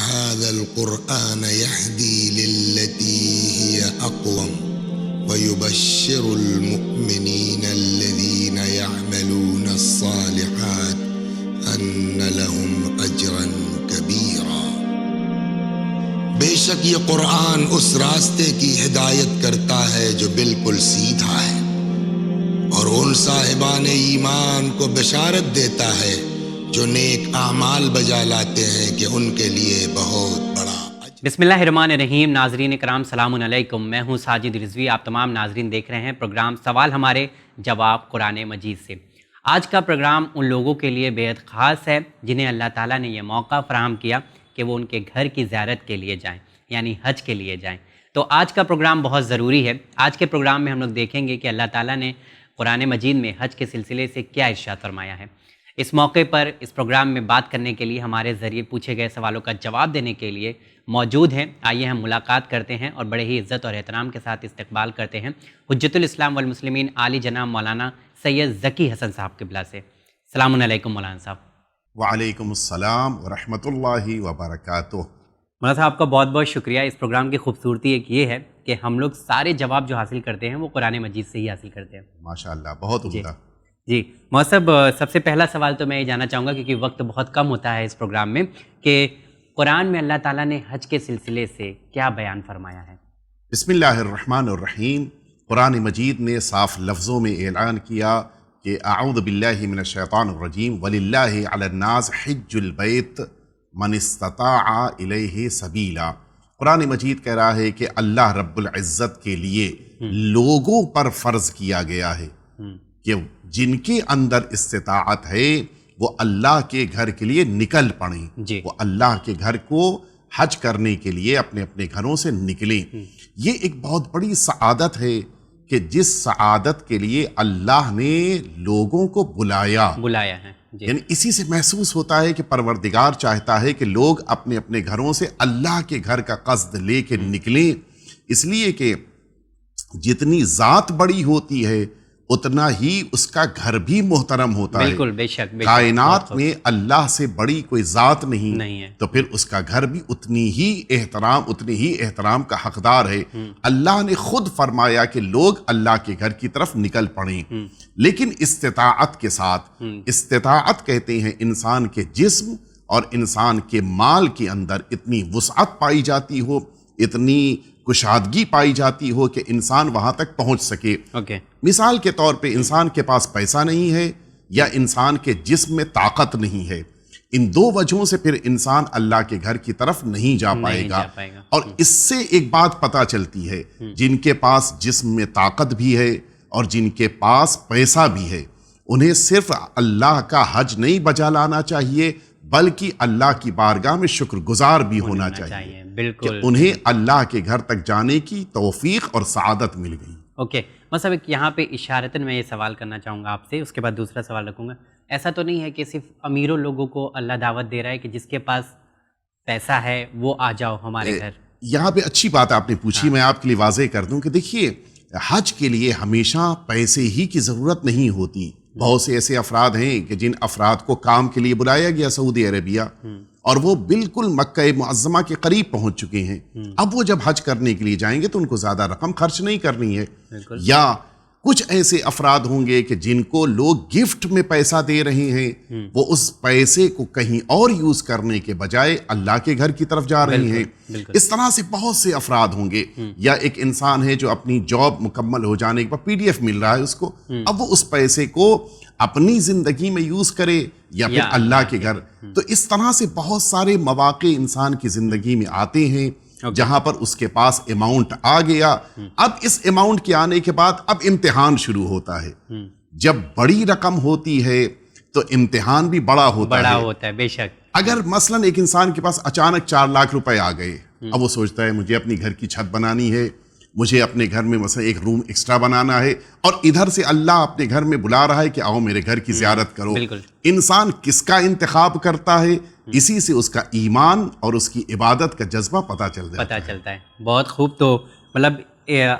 هذا القرآن يهدي للتي هي أقوم ويبشر المؤمنين الذين يعملون الصالحات أن لهم أجرا كبيرا۔ بے شک یہ قرآن اس راستے کی ہدایت کرتا ہے جو بالکل سیدھا ہے، اور ان صاحبان ایمان کو بشارت دیتا ہے جو نیک اعمال بجا لاتے ہیں کہ ان کے لیے بہت بڑا۔ بسم اللہ الرحمن الرحیم۔ ناظرین کرام سلام علیکم، میں ہوں ساجد رضوی۔ آپ تمام ناظرین دیکھ رہے ہیں پروگرام سوال ہمارے جواب قرآن مجید سے۔ آج کا پروگرام ان لوگوں کے لیے بہت خاص ہے جنہیں اللہ تعالیٰ نے یہ موقع فراہم کیا کہ وہ ان کے گھر کی زیارت کے لیے جائیں، یعنی حج کے لیے جائیں۔ تو آج کا پروگرام بہت ضروری ہے۔ آج کے پروگرام میں ہم لوگ دیکھیں گے کہ اللہ تعالیٰ نے قرآن مجید میں حج کے سلسلے سے کیا ارشاد فرمایا ہے۔ اس موقع پر اس پروگرام میں بات کرنے کے لیے ہمارے ذریعے پوچھے گئے سوالوں کا جواب دینے کے لیے موجود ہیں۔ آئیے ہم ملاقات کرتے ہیں اور بڑے ہی عزت اور احترام کے ساتھ استقبال کرتے ہیں حجت الاسلام والمسلمین عالی جناب مولانا سید ذکی حسن صاحب قبلہ سے۔ السلام علیکم مولانا صاحب۔ وعلیکم السلام ورحمۃ اللہ وبرکاتہ۔ مولانا صاحب آپ کا بہت بہت شکریہ۔ اس پروگرام کی خوبصورتی ایک یہ ہے کہ ہم لوگ سارے جواب جو حاصل کرتے ہیں وہ قرآن مجید سے ہی حاصل کرتے ہیں۔ ماشاءاللہ، بہت عمدہ۔ جی مولانا صاحب، سب سے پہلا سوال تو میں یہ جاننا چاہوں گا کیونکہ وقت بہت کم ہوتا ہے اس پروگرام میں، کہ قرآن میں اللہ تعالیٰ نے حج کے سلسلے سے کیا بیان فرمایا ہے؟ بسم اللہ الرحمن الرحیم۔ قرآن مجید نے صاف لفظوں میں اعلان کیا کہ اعوذ باللہ من الشیطان الرجیم وَلِلَّهِ عَلَى النَّاسِ حِجُّ الْبَيْتِ مَنِ اسْتَطَاعَ إِلَيْهِ سَبِيلًا۔ قرآن مجید کہہ رہا ہے کہ اللہ رب العزت کے لیے لوگوں پر فرض کیا گیا ہے کہ جن کے اندر استطاعت ہے وہ اللہ کے گھر کے لیے نکل پڑیں، وہ اللہ کے گھر کو حج کرنے کے لیے اپنے اپنے گھروں سے نکلیں۔ یہ ایک بہت بڑی سعادت ہے کہ جس سعادت کے لیے اللہ نے لوگوں کو بلایا ہے، یعنی اسی سے محسوس ہوتا ہے کہ پروردگار چاہتا ہے کہ لوگ اپنے اپنے گھروں سے اللہ کے گھر کا قصد لے کے نکلیں، اس لیے کہ جتنی ذات بڑی ہوتی ہے اتنا ہی اس کا گھر بھی محترم ہوتا ہے۔ بالکل، بے شک۔ کائنات میں اللہ سے بڑی کوئی ذات نہیں ہے تو پھر اس کا گھر بھی اتنی ہی احترام کا حقدار ہے۔ اللہ نے خود فرمایا کہ لوگ اللہ کے گھر کی طرف نکل پڑیں، لیکن استطاعت کے ساتھ۔ استطاعت کہتے ہیں انسان کے جسم اور انسان کے مال کے اندر اتنی وسعت پائی جاتی ہو، اتنی کشادگی پائی جاتی ہو کہ انسان وہاں تک پہنچ سکے۔ مثال کے طور پہ انسان کے پاس پیسہ نہیں ہے یا انسان کے جسم میں طاقت نہیں ہے، ان دو وجہوں سے پھر انسان اللہ کے گھر کی طرف نہیں جا پائے گا۔ اور اس سے ایک بات پتہ چلتی ہے، جن کے پاس جسم میں طاقت بھی ہے اور جن کے پاس پیسہ بھی ہے، انہیں صرف اللہ کا حج نہیں بجا لانا چاہیے بلکہ اللہ کی بارگاہ میں شکر گزار بھی ہونا چاہیے کہ انہیں اللہ کے گھر تک جانے کی توفیق اور سعادت مل گئی۔ اوکے مطلب یہاں پہ اشارتاً میں یہ سوال کرنا چاہوں گا آپ سے، اس کے بعد دوسرا سوال رکھوں گا۔ ایسا تو نہیں ہے کہ صرف امیروں لوگوں کو اللہ دعوت دے رہا ہے کہ جس کے پاس پیسہ ہے وہ آ جاؤ ہمارے گھر؟ یہاں پہ اچھی بات آپ نے پوچھی، میں آپ کے لیے واضح کر دوں کہ دیکھیے، حج کے لیے ہمیشہ پیسے ہی کی ضرورت نہیں ہوتی۔ بہت سے ایسے افراد ہیں کہ جن افراد کو کام کے لیے بلایا گیا سعودی عربیہ اور وہ بالکل مکہ معظمہ کے قریب پہنچ چکے ہیں، اب وہ جب حج کرنے کے لیے جائیں گے تو ان کو زیادہ رقم خرچ نہیں کرنی ہے۔ یا کچھ ایسے افراد ہوں گے کہ جن کو لوگ گفٹ میں پیسہ دے رہے ہیں، وہ اس پیسے کو کہیں اور یوز کرنے کے بجائے اللہ کے گھر کی طرف جا رہے ہیں۔ اس طرح سے بہت سے افراد ہوں گے۔ یا ایک انسان ہے جو اپنی جاب مکمل ہو جانے کے بعد PDF مل رہا ہے اس کو، اب وہ اس پیسے کو اپنی زندگی میں یوز کرے یا پھر اللہ کے گھر۔ تو اس طرح سے بہت سارے مواقع انسان کی زندگی میں آتے ہیں جہاں پر اس کے پاس اماؤنٹ آ گیا۔ اب اس اماؤنٹ کے آنے کے بعد اب امتحان شروع ہوتا ہے۔ جب بڑی رقم ہوتی ہے تو امتحان بھی بڑا ہوتا ہے۔ بے شک۔ اگر مثلا ایک انسان کے پاس اچانک 4 لاکھ روپے آ گئے، اب وہ سوچتا ہے مجھے اپنی گھر کی چھت بنانی ہے، مجھے اپنے گھر میں مثلا ایک روم ایکسٹرا بنانا ہے، اور ادھر سے اللہ اپنے گھر میں بلا رہا ہے کہ آؤ میرے گھر کی زیارت کرو۔ انسان کس کا انتخاب کرتا ہے، اسی سے اس کا ایمان اور اس کی عبادت کا جذبہ پتہ چلتا ہے۔ بہت خوب۔ تو مطلب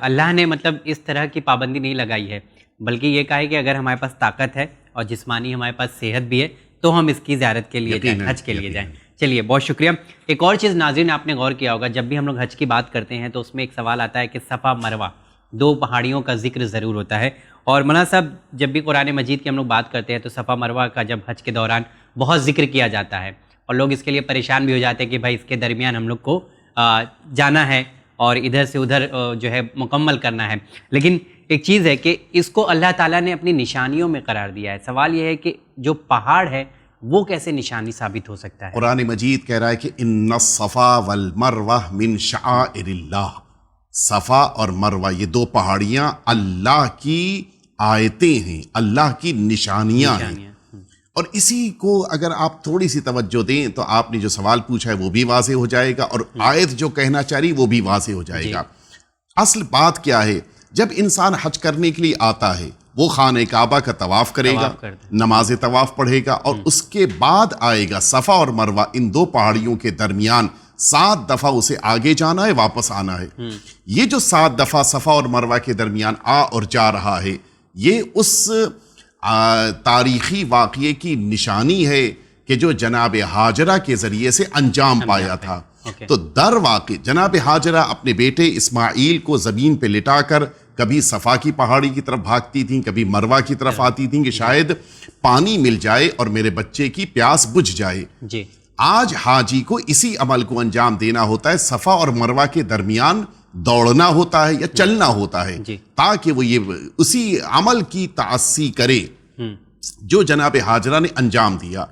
اللہ نے اس طرح کی پابندی نہیں لگائی ہے، بلکہ یہ کہا ہے کہ اگر ہمارے پاس طاقت ہے اور جسمانی ہمارے پاس صحت بھی ہے تو ہم اس کی زیارت کے لیے جائیں، حج کے لیے جائیں۔ چلیے بہت شکریہ. ایک اور چیز ناظرین آپ نے غور کیا ہوگا, جب بھی ہم لوگ حج کی بات کرتے ہیں تو اس میں ایک سوال آتا ہے کہ صفا مروہ دو پہاڑیوں کا ذکر ضرور ہوتا ہے. اور مولانا صاحب جب بھی قرآن مجید کی ہم لوگ بات کرتے ہیں تو صفا مروہ کا جب حج کے دوران بہت ذکر کیا جاتا ہے اور لوگ اس کے لیے پریشان بھی ہو جاتے ہیں کہ بھائی اس کے درمیان ہم لوگ کو جانا ہے اور ادھر سے ادھر جو ہے مکمل کرنا ہے. لیکن ایک چیز ہے کہ اس کو اللہ تعالیٰ نے اپنی نشانیوں میں قرار دیا ہے. سوال یہ ہے کہ جو پہاڑ ہے وہ کیسے نشانی ثابت ہو سکتا ہے؟ قرآن مجید کہہ رہا ہے کہ ان الصفا والمروہ من شعائر اللہ. صفا اور مروہ یہ دو پہاڑیاں اللہ کی آیتیں ہیں, اللہ کی نشانیاں ہیں. اور اسی کو اگر آپ تھوڑی سی توجہ دیں تو آپ نے جو سوال پوچھا ہے وہ بھی واضح ہو جائے گا, اور آیت جو کہنا چاہ رہی وہ بھی واضح ہو جائے گا. اصل بات کیا ہے, جب انسان حج کرنے کے لیے آتا ہے وہ خانہ کعبہ کا طواف کرے گا, نماز طواف پڑھے گا, اور اس کے بعد آئے گا صفا اور مروہ ان دو پہاڑیوں کے درمیان 7 دفعہ اسے آگے جانا ہے, واپس آنا ہے. یہ جو 7 دفعہ صفا اور مروہ کے درمیان آ اور جا رہا ہے یہ اس تاریخی واقعے کی نشانی ہے کہ جو جناب ہاجرہ کے ذریعے سے انجام پایا تھا. تو در واقع جناب ہاجرہ اپنے بیٹے اسماعیل کو زمین پہ لٹا کر کبھی صفا کی پہاڑی کی طرف بھاگتی تھیں, کبھی مروہ کی طرف آتی تھیں کہ شاید پانی مل جائے اور میرے بچے کی پیاس بجھ جائے. آج حاجی کو اسی عمل کو انجام دینا ہوتا ہے, صفا اور مروہ کے درمیان دوڑنا ہوتا ہے یا چلنا ہوتا ہے, تاکہ وہ یہ اسی عمل کی تعصی کرے جو جناب ہاجرہ نے انجام دیا.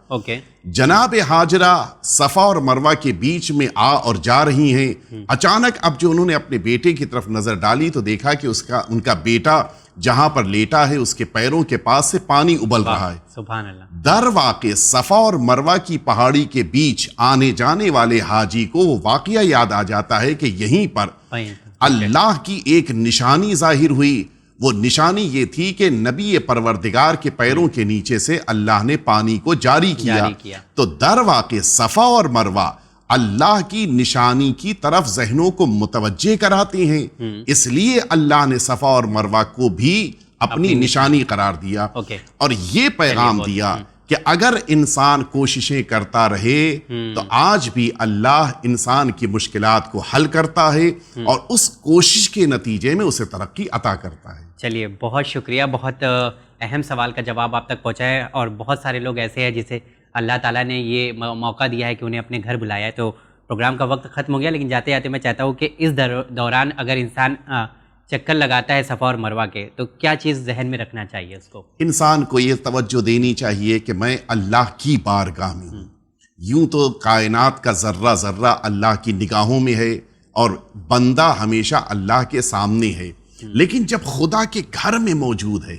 جناب ہاجرہ صفا اور مروہ کے بیچ میں آ اور جا رہی ہیں. اچانک اب جو انہوں نے اپنے بیٹے کی طرف نظر ڈالی تو دیکھا کہ ان کا بیٹا جہاں پر لیٹا ہے اس کے پیروں کے پاس سے پانی ابل رہا ہے. سبحان اللہ. در واقع صفا اور مروہ کی پہاڑی کے بیچ آنے جانے والے حاجی کو وہ واقعہ یاد آ جاتا ہے کہ یہیں پر اللہ کی ایک نشانی ظاہر ہوئی. وہ نشانی یہ تھی کہ نبی پروردگار کے پیروں کے نیچے سے اللہ نے پانی کو جاری کیا. تو در واقع صفا اور مروہ اللہ کی نشانی کی طرف ذہنوں کو متوجہ کراتے ہیں, اس لیے اللہ نے صفا اور مروہ کو بھی اپنی نشانی قرار دیا. اور یہ پیغام دیا کہ اگر انسان کوششیں کرتا رہے تو آج بھی اللہ انسان کی مشکلات کو حل کرتا ہے اور اس کوشش کے نتیجے میں اسے ترقی عطا کرتا ہے. چلیے بہت شکریہ, بہت اہم سوال کا جواب آپ تک پہنچا ہے. اور بہت سارے لوگ ایسے ہیں جسے اللہ تعالیٰ نے یہ موقع دیا ہے کہ انہیں اپنے گھر بلایا ہے. تو پروگرام کا وقت ختم ہو گیا, لیکن جاتے جاتے میں چاہتا ہوں کہ اس دوران اگر انسان چکر لگاتا ہے صفا اور مروہ کے تو کیا چیز ذہن میں رکھنا چاہیے اس کو؟ انسان کو یہ توجہ دینی چاہیے کہ میں اللہ کی بارگاہ میں ہوں. یوں تو کائنات کا ذرہ ذرہ اللہ کی نگاہوں میں ہے اور بندہ ہمیشہ اللہ کے سامنے ہے, لیکن جب خدا کے گھر میں موجود ہے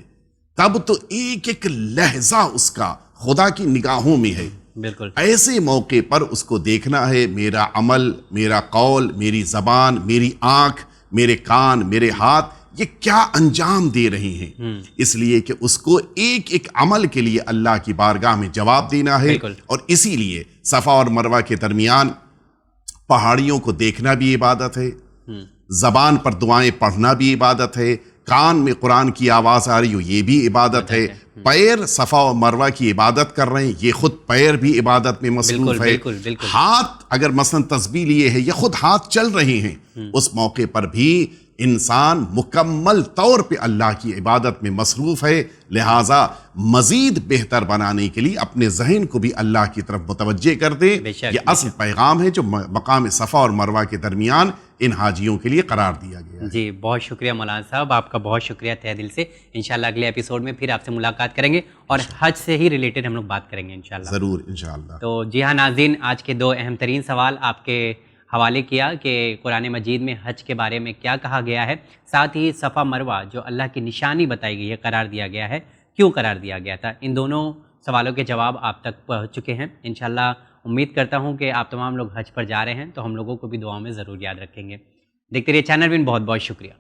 تب تو ایک ایک لہجہ اس کا خدا کی نگاہوں میں ہے. بالکل. ایسے موقع پر اس کو دیکھنا ہے میرا عمل, میرا قول, میری زبان, میری آنکھ, میرے کان, میرے ہاتھ یہ کیا انجام دے رہے ہیں. اس لیے کہ اس کو ایک ایک عمل کے لیے اللہ کی بارگاہ میں جواب دینا ہے. اور اسی لیے صفا اور مروہ کے درمیان پہاڑیوں کو دیکھنا بھی عبادت ہے, زبان پر دعائیں پڑھنا بھی عبادت ہے, کان میں قرآن کی آواز آ رہی ہو یہ بھی عبادت ہے, پیر صفا و مروہ کی عبادت کر رہے ہیں یہ خود پیر بھی عبادت میں مصروف ہے, ہاتھ اگر مثلا تسبیح لیے ہیں یہ خود ہاتھ چل رہے ہیں, اس موقع پر بھی انسان مکمل طور پہ اللہ کی عبادت میں مصروف ہے. لہٰذا مزید بہتر بنانے کے لیے اپنے ذہن کو بھی اللہ کی طرف متوجہ کر دیں. یہ اصل پیغام ہے جو مقام صفا اور مروہ کے درمیان ان حاجیوں کے لیے قرار دیا گیا ہے. جی بہت شکریہ مولانا صاحب, آپ کا بہت شکریہ تہہ دل سے. انشاءاللہ اگلے ایپیسوڈ میں پھر آپ سے ملاقات کریں گے اور حج سے ہی ریلیٹڈ ہم لوگ بات کریں گے انشاءاللہ. ضرور انشاءاللہ. تو جی ہاں ناظرین, آج کے 2 اہم ترین سوال آپ کے حوالے کیا کہ قرآن مجید میں حج کے بارے میں کیا کہا گیا ہے, ساتھ ہی صفا مروہ جو اللہ کی نشانی بتائی گئی ہے قرار دیا گیا ہے, کیوں قرار دیا گیا تھا. ان دونوں سوالوں کے جواب آپ تک پہنچ چکے ہیں. انشاءاللہ امید کرتا ہوں کہ آپ تمام لوگ حج پر جا رہے ہیں تو ہم لوگوں کو بھی دعاؤں میں ضرور یاد رکھیں گے. دیکھتے رہیے چینل ون, بہت بہت شکریہ.